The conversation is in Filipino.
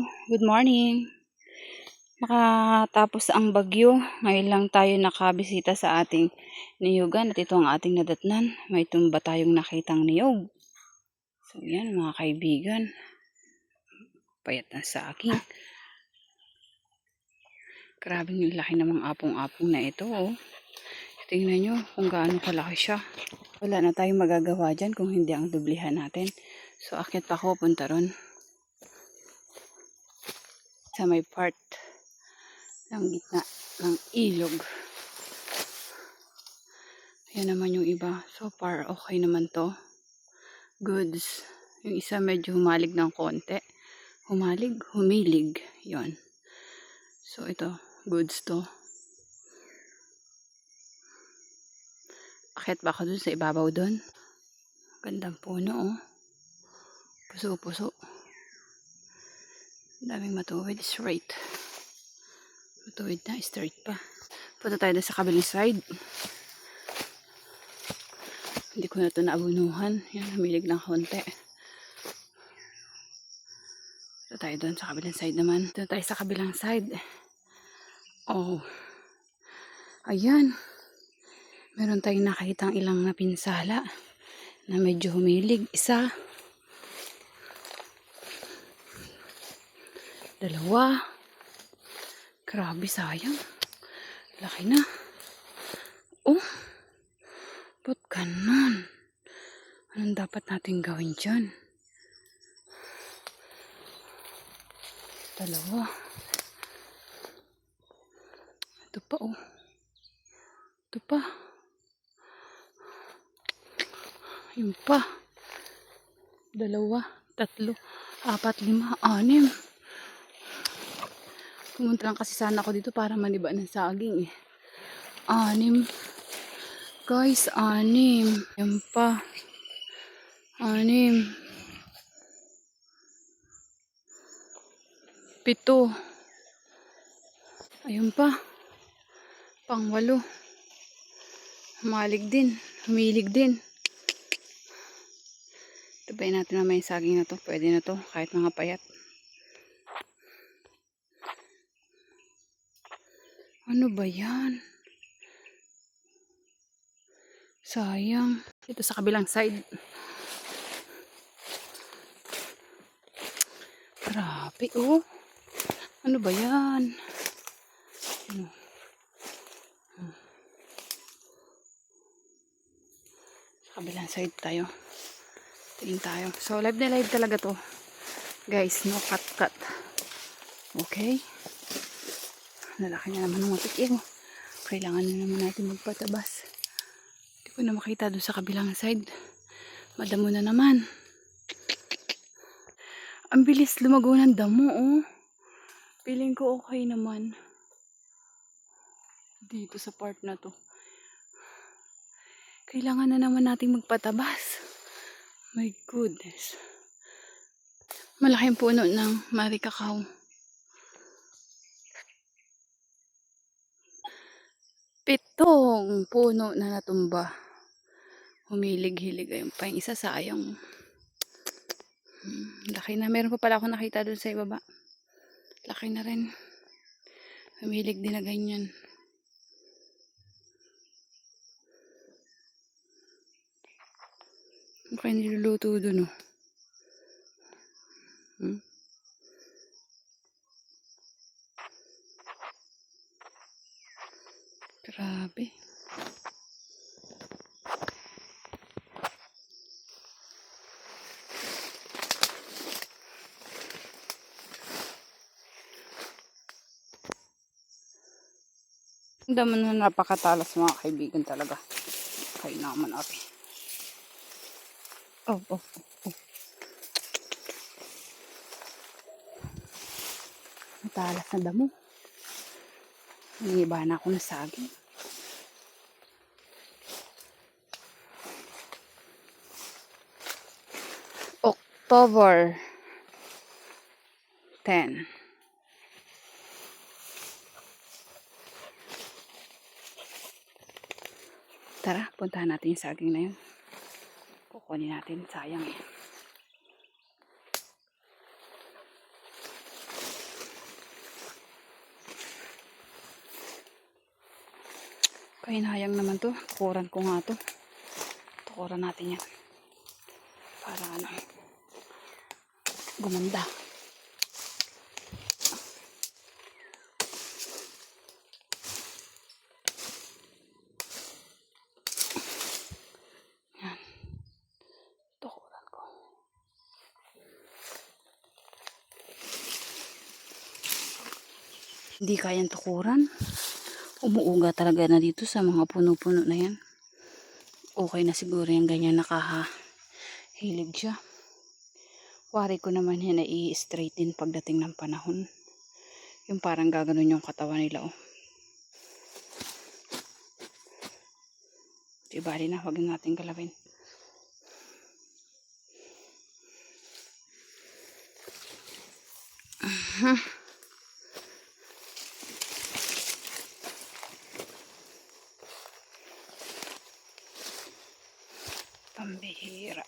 Good morning. Makatapos ang bagyo, ngayon lang tayo nakabisita sa ating niyugan at ito ang ating nadatnan. May tumba tayong nakitang niyog. So yan mga kaibigan, payat na sa akin. Grabe yung laki namang apong-apong na ito. Oh. Tingnan nyo kung gaano kalaki siya. Wala na tayong magagawa dyan kung hindi ang dublihan natin. So akyat pa ako punta ron. Sa may part ng gitna ng ilog. Yan naman yung iba. So far, okay naman to. Goods. Yung isa medyo humalig ng konti. Humilig. Yon. So ito, goods to. Akit ba ako dun sa ibabaw dun? Gandang puno, oh. Puso-puso. Daming matuwid. Straight. Matuwid na, straight pa. Punta tayo dun sa kabilang side. Hindi ko na ito naabunuhan. Yan, humilig ng konti. Punta tayo dun sa kabilang side naman. Punta tayo sa kabilang side. Oh. Ayan. Meron tayong nakitang ilang napinsala na medyo humilig. Isa. Dalawa. Grabe, sayang. Laki na. Oh. Ba't ganon? Anong dapat natin gawin dyan? Dalawa. Ito pa, oh. Ito pa. Yun pa. Dalawa. Tatlo. Apat, lima, anim. Pumunta lang kasi sana ako dito para maniba ng saging, eh. Anim. Guys, anim. Yan pa. Anim. 7. Ayun pa. Pang-8. Humilig din. Tabayin natin naman yung saging na to. Pwede na to. Kahit mga payat. Ano ba yan? Sayang. Ito sa kabilang side. Grabe, oh. Ano ba yan? Ano? Sa kabilang side tayo. Tingin tayo. So, live na live talaga to. Guys, no cut. Okay? Lalaki na naman ng matik. Kailangan na naman natin magpatabas. Hindi ko na makita doon sa kabilang side. Madamo na naman. Ang bilis lumago ng damo, oh. Feeling ko okay naman. Dito sa part na to. Kailangan na naman nating magpatabas. My goodness. Malaking puno ng marikakaw. 7 puno na natumba. Humilig-hilig. Ayun pa yung isa, sayang. Laki na. Meron pa pala ako nakita doon sa ibaba. Laki na rin. Humilig din na ganyan. Mukhang niluluto doon, oh. Grabe. Ang damo na napakatalas mga kaibigan talaga. Kaya naman api. Oh. Matalas na damo. Nangiba na ako ng saging. October 10. Tara, puntahan natin yung saging na yun. Kukunin natin, sayang eh. Kahinayang naman to. Tukuran ko nga to. Tukuran natin yan. Para ano, gumanda. Yan. Tukuran ko. Hindi kayang tukuran. Umuuga talaga na dito sa mga puno-puno na yan. Okay na siguro yung ganyan nakahilib siya. Wari ko naman yan na i-straight din pagdating ng panahon. Yung parang gaganon yung katawan nila oh. Di bali na, wag natin galawin. Pambihira.